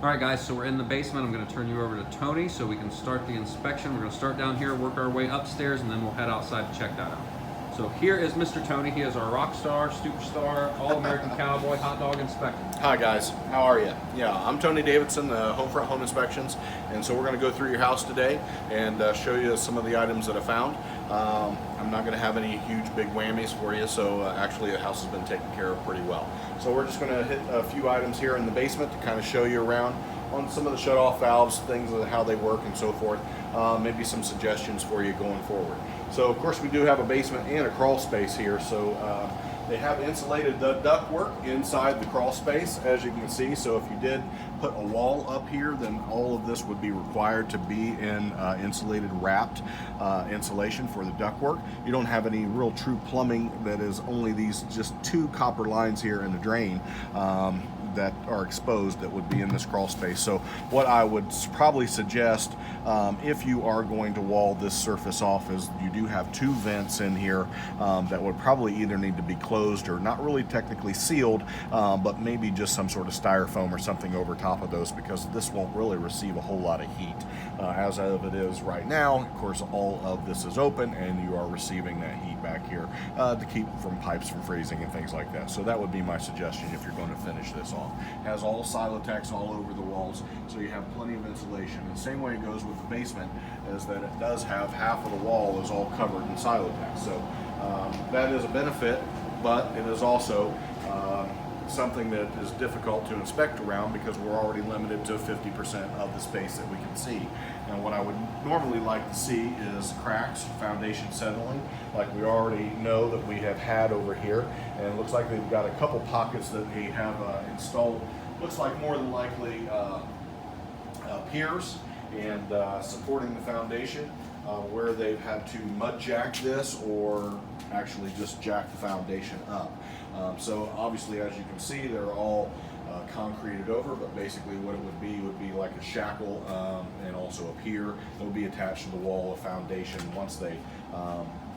All right, guys, so we're in the basement. I'm going to turn you over to Tony so we can start the inspection. We're going to start down here, work our way upstairs, and then we'll head outside to check that out. So here is Mr. Tony. He is our rock star, superstar, all-American cowboy, hot dog inspector. Hi guys, how are you? Yeah, I'm Tony Davidson, the Homefront Home Inspections, and so we're going to go through your house today and show you some of the items that I found. I'm not going to have any huge big whammies for you, so actually the house has been taken care of pretty well. So we're just going to hit a few items here in the basement to kind of show you around on some of the shut-off valves, things, how they work and so forth. Maybe some suggestions for you going forward. So of course we do have a basement and a crawl space here, so they have insulated the ductwork inside the crawl space, as you can see. So if you did put a wall up here, then all of this would be required to be in insulated wrapped insulation for the ductwork. You don't have any real true plumbing. That is only these just two copper lines here in the drain that are exposed that would be in this crawl space. So what I would probably suggest if you are going to wall this surface off is you do have two vents in here that would probably either need to be closed or not really technically sealed, but maybe just some sort of styrofoam or something over top of those, because this won't really receive a whole lot of heat. As of it is right now, of course, all of this is open and you are receiving that heat back here to keep from pipes from freezing and things like that. So that would be my suggestion if you're going to finish this off. Has all Silotex all over the walls, so you have plenty of insulation. And the same way it goes with the basement is that it does have half of the wall is all covered in Silotex. So that is a benefit, but it is also something that is difficult to inspect around because we're already limited to 50% of the space that we can see. And what I would normally like to see is cracks, foundation settling, like we already know that we have had over here. And it looks like they've got a couple pockets that they have installed. Looks like more than likely piers and supporting the foundation where they've had to mud jack this or actually just jack the foundation up. So obviously, as you can see, they're all concreted over, but basically what it would be like a shackle and also a pier that would be attached to the wall of foundation. Once they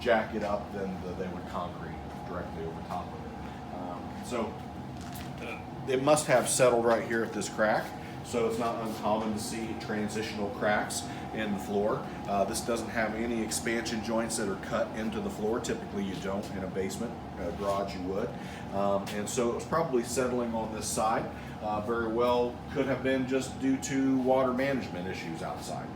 jack it up, then they would concrete directly over top of it. It must have settled right here at this crack. So it's not uncommon to see transitional cracks in the floor. This doesn't have any expansion joints that are cut into the floor. Typically you don't in a basement. Garage you would. And so it was probably settling on this side. Very well could have been just due to water management issues outside.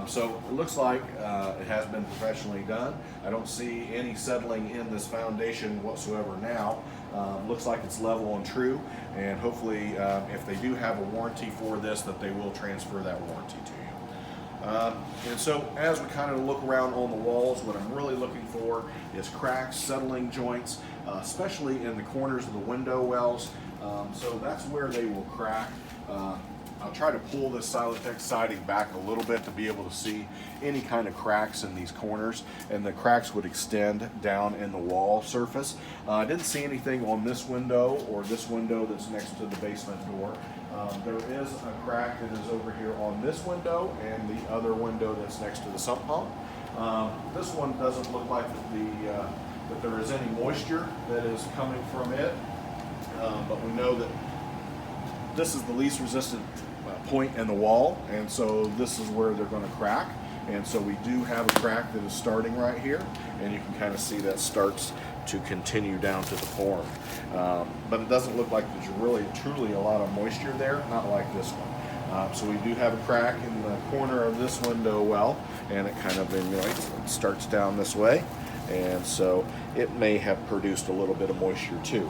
So it looks like it has been professionally done. I don't see any settling in this foundation whatsoever now. Looks like it's level and true, and hopefully if they do have a warranty for this, that they will transfer that warranty to you. And so as we kind of look around on the walls, what I'm really looking for is cracks, settling joints, especially in the corners of the window wells. So that's where they will crack. I'll try to pull this Silotex siding back a little bit to be able to see any kind of cracks in these corners, and the cracks would extend down in the wall surface. I didn't see anything on this window or this window that's next to the basement door. There is a crack that is over here on this window and the other window that's next to the sump pump. This one doesn't look like that there is any moisture that is coming from it, but we know that this is the least resistant point in the wall, and so this is where they're going to crack. And so we do have a crack that is starting right here, and you can kind of see that starts to continue down to the form. But it doesn't look like there's really truly a lot of moisture there, not like this one. So we do have a crack in the corner of this window well, and it kind of it starts down this way, and so it may have produced a little bit of moisture too.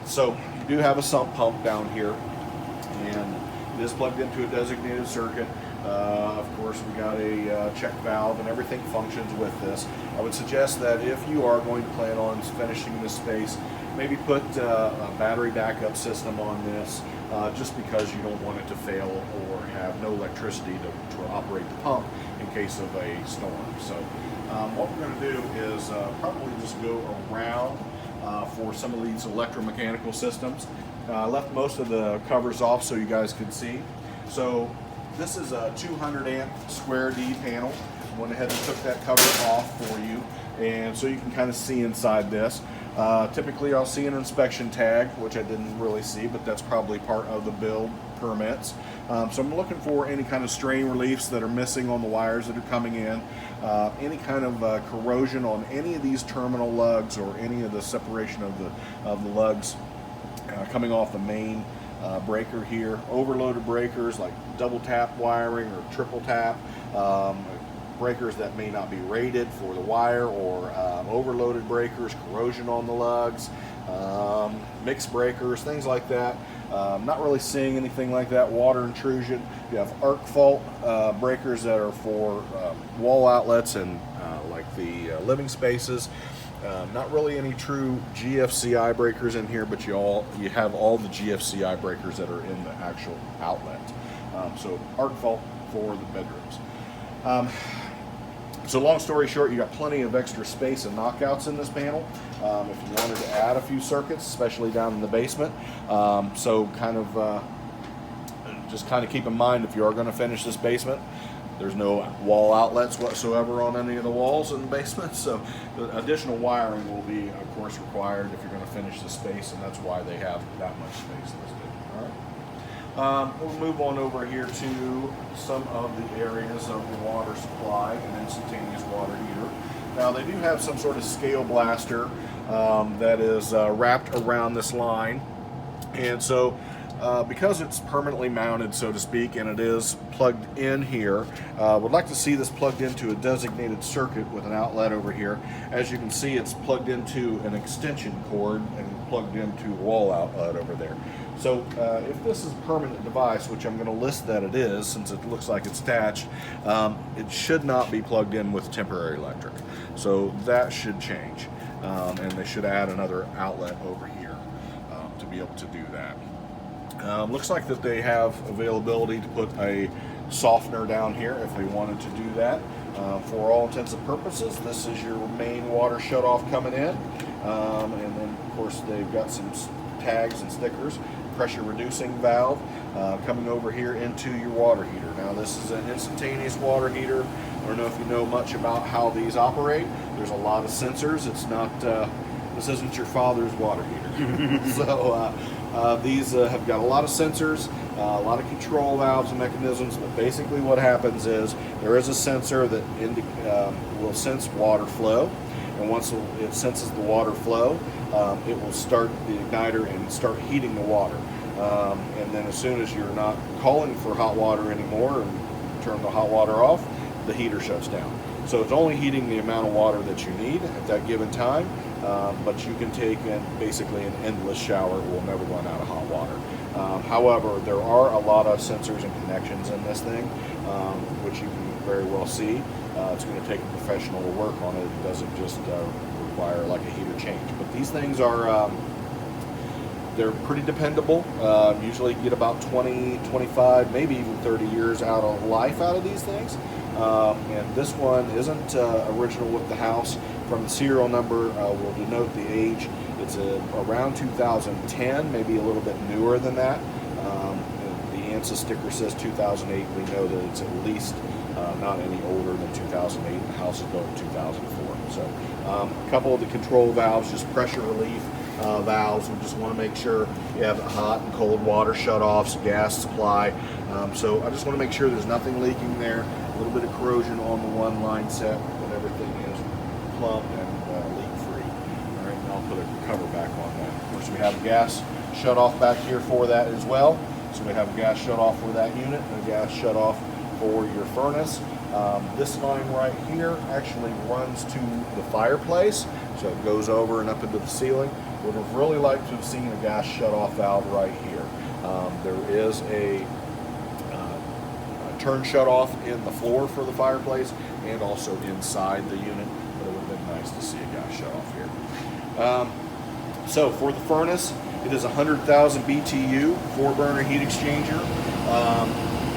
So you do have a sump pump down here, and it is plugged into a designated circuit. Of course, we got a check valve, and everything functions with this. I would suggest that if you are going to plan on finishing this space, maybe put a battery backup system on this, just because you don't want it to fail or have no electricity to operate the pump in case of a storm. So what we're going to do is probably just go around for some of these electromechanical systems. I left most of the covers off so you guys could see. So this is a 200 amp square D panel. I went ahead and took that cover off for you, and so you can kind of see inside this. Typically I'll see an inspection tag, which I didn't really see, but that's probably part of the build permits. So I'm looking for any kind of strain reliefs that are missing on the wires that are coming in, any kind of corrosion on any of these terminal lugs or any of the separation of the lugs coming off the main breaker here. Overloaded breakers like double tap wiring or triple tap, breakers that may not be rated for the wire, or overloaded breakers, corrosion on the lugs, mixed breakers, things like that. Not really seeing anything like that. Water intrusion. You have arc fault breakers that are for wall outlets and like the living spaces. Not really any true GFCI breakers in here, but you have all the GFCI breakers that are in the actual outlet. So arc fault for the bedrooms. So long story short, you got plenty of extra space and knockouts in this panel. If you wanted to add a few circuits, especially down in the basement. So just kind of keep in mind, if you are going to finish this basement, there's no wall outlets whatsoever on any of the walls in the basement. So the additional wiring will be, of course, required if you're going to finish the space, and that's why they have that much space listed. All right. We'll move on over here to some of the areas of the water supply and instantaneous water heater. Now they do have some sort of scale blaster that is wrapped around this line, and so because it's permanently mounted, so to speak, and it is plugged in here, would like to see this plugged into a designated circuit with an outlet over here. As you can see, it's plugged into an extension cord and plugged into a wall outlet over there. So if this is a permanent device, which I'm going to list that it is, since it looks like it's attached, it should not be plugged in with temporary electric. So that should change, and they should add another outlet over here to be able to do that. Looks like that they have availability to put a softener down here if they wanted to do that. For all intents and purposes, this is your main water shutoff coming in, and then of course they've got some tags and stickers. Pressure reducing valve coming over here into your water heater. Now this is an instantaneous water heater. I don't know if you know much about how these operate. There's a lot of sensors. It's not, this isn't your father's water heater. So these have got a lot of sensors, a lot of control valves and mechanisms, but basically what happens is there is a sensor that will sense water flow, and once it senses the water flow, it will start the igniter and start heating the water. And then as soon as you're not calling for hot water anymore and turn the hot water off, the heater shuts down. So it's only heating the amount of water that you need at that given time, but you can take basically an endless shower. It will never run out of hot water. However, there are a lot of sensors and connections in this thing, which you can very well see. It's going to take a professional to work on it. It doesn't just require like a heater change. But these things are, they're pretty dependable. Usually you get about 20, 25, maybe even 30 years out of life out of these things. And this one isn't original with the house. From the serial number will denote the age. It's around 2010, maybe a little bit newer than that. The ANSYS sticker says 2008. We know that it's at least not any older than 2008. The house is built in 2004. So a couple of the control valves, just pressure relief valves. We just want to make sure you have hot and cold water shutoffs, gas supply. So I just want to make sure there's nothing leaking there. A little bit of corrosion on the one line set, but everything is plumb and leak-free. All right, and I'll put a cover back on that. Of course, we have a gas shutoff back here for that as well. So we have a gas shutoff for that unit and a gas shutoff for your furnace. This line right here actually runs to the fireplace, so it goes over and up into the ceiling. Would have really liked to have seen a gas shutoff valve right here. There is a turn shutoff in the floor for the fireplace and also inside the unit, but it would have been nice to see a gas shutoff here. So for the furnace, it is 100,000 BTU 4-burner heat exchanger.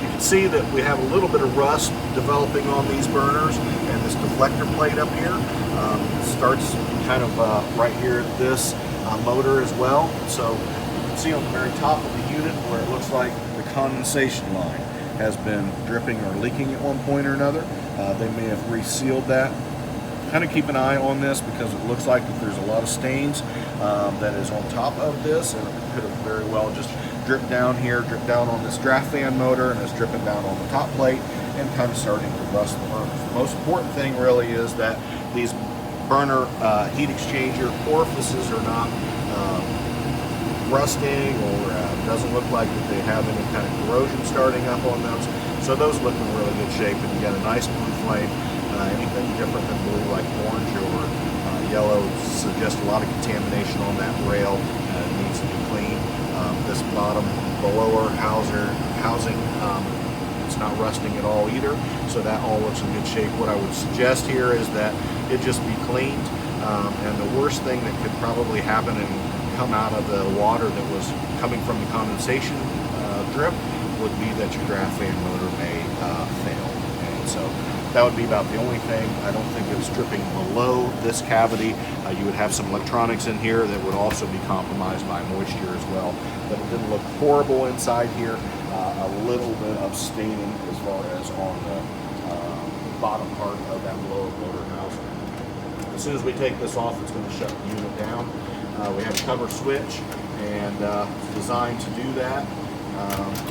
You can see that we have a little bit of rust developing on these burners and this deflector plate up here. It starts kind of right here at this motor as well. So you can see on the very top of the unit where it looks like the condensation line has been dripping or leaking at one point or another. They may have resealed that. Kind of keep an eye on this because it looks like that there's a lot of stains that is on top of this, and it could have very well just drip down here, drip down on this draft fan motor, and it's dripping down on the top plate and kind of starting to rust the burners. The most important thing really is that these burner heat exchanger orifices are not rusting, or doesn't look like that they have any kind of corrosion starting up on those. So those look in really good shape, and you got a nice blue flame. Anything different than blue, like orange or yellow, suggests a lot of contamination on that rail, and it needs to be cleaned. This bottom belower housing, it's not rusting at all either, so that all looks in good shape. What I would suggest here is that it just be cleaned, and the worst thing that could probably happen and come out of the water that was coming from the condensation drip would be that your draft fan motor may fail. And so that would be about the only thing. I don't think it's dripping below this cavity. You would have some electronics in here that would also be compromised by moisture as well. But it didn't look horrible inside here. A little bit of staining as far as on the bottom part of that blower motor housing. As soon as we take this off, it's going to shut the unit down. We have a cover switch, and it's designed to do that.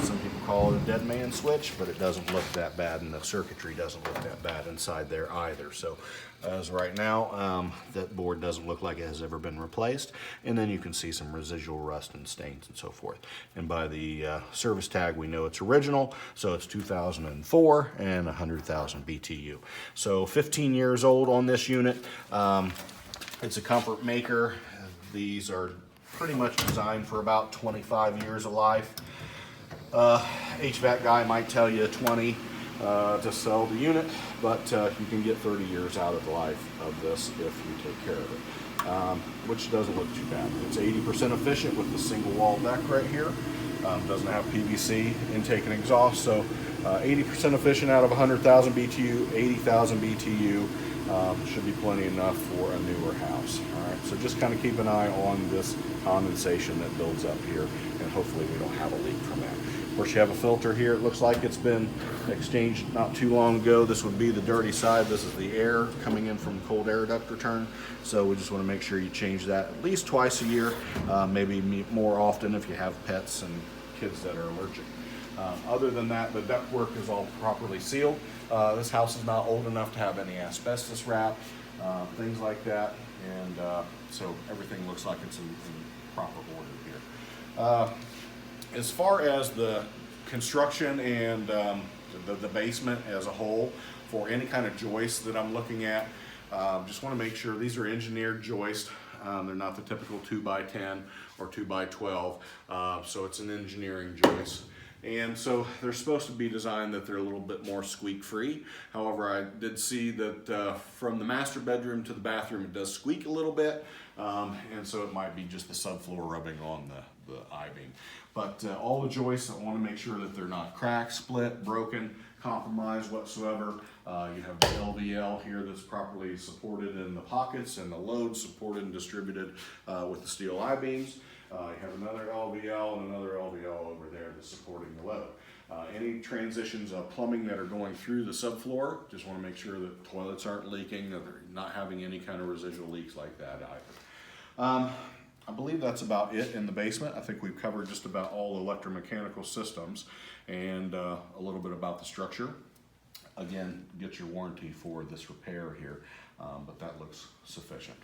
Some people call it a dead man switch, but it doesn't look that bad, and the circuitry doesn't look that bad inside there either. So as right now, that board doesn't look like it has ever been replaced, and then you can see some residual rust and stains and so forth. And by the service tag, we know it's original, so it's 2004 and 100,000 BTU. So 15 years old on this unit. It's a comfort maker. These are pretty much designed for about 25 years of life. HVAC guy might tell you 20 to sell the unit, but you can get 30 years out of the life of this if you take care of it, which doesn't look too bad. It's 80% efficient with the single wall deck right here. Doesn't have PVC intake and exhaust, so 80% efficient out of 100,000 BTU, 80,000 BTU. Should be plenty enough for a newer house. All right, so just kind of keep an eye on this condensation that builds up here, and hopefully we don't have a leak from that. Of course, you have a filter here. It looks like it's been exchanged not too long ago. This would be the dirty side. This is the air coming in from cold air duct return. So we just want to make sure you change that at least twice a year, maybe more often if you have pets and kids that are allergic. Other than that, the ductwork is all properly sealed. This house is not old enough to have any asbestos wrap, things like that, and so everything looks like it's in proper order here. As far as the construction and the basement as a whole, for any kind of joist that I'm looking at, just want to make sure these are engineered joists. They're not the typical 2x10 or 2x12, so it's an engineering joist. And so they're supposed to be designed that they're a little bit more squeak free. However, I did see that from the master bedroom to the bathroom, it does squeak a little bit. And so it might be just the subfloor rubbing on the I-beam. But all the joists, I want to make sure that they're not cracked, split, broken, compromised whatsoever. You have the LVL here that's properly supported in the pockets, and the load supported and distributed with the steel I-beams. You have another LVL and another LVL over there that's supporting the load. Any transitions of plumbing that are going through the subfloor, just want to make sure that toilets aren't leaking, that they're not having any kind of residual leaks like that either. I believe that's about it in the basement. I think we've covered just about all electromechanical systems and a little bit about the structure. Again, get your warranty for this repair here, but that looks sufficient.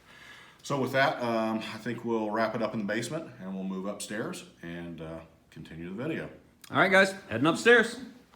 So with that, I think we'll wrap it up in the basement, and we'll move upstairs and continue the video. All right, guys, heading upstairs.